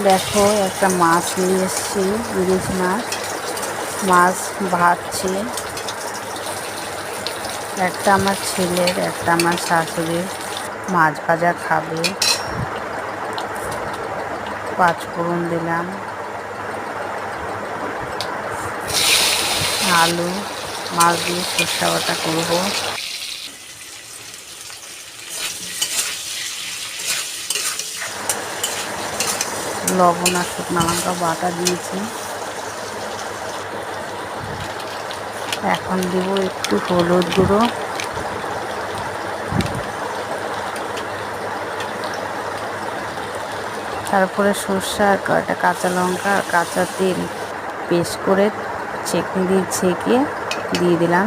দেখো একটা মাছ নিয়ে এসেছি, ইলিশ মাছ। মাছ ভাজছি, একটা আমার ছেলের, একটা আমার শাশুড়ির। মাছ ভাজা খাবে। পাঁচফোড়ন দিলাম, আলু, মাছ দিয়ে সর্ষে বাটা করবো। লবণ আর শুকনো লঙ্কা বাটা দিয়েছি। এখন দেবো একটু হলুদ গুঁড়ো, তারপরে সর্ষে আর কয়টা কাঁচা লঙ্কা আর কাঁচা তেল পেস্ট করে ছেঁকে দিয়ে দিলাম।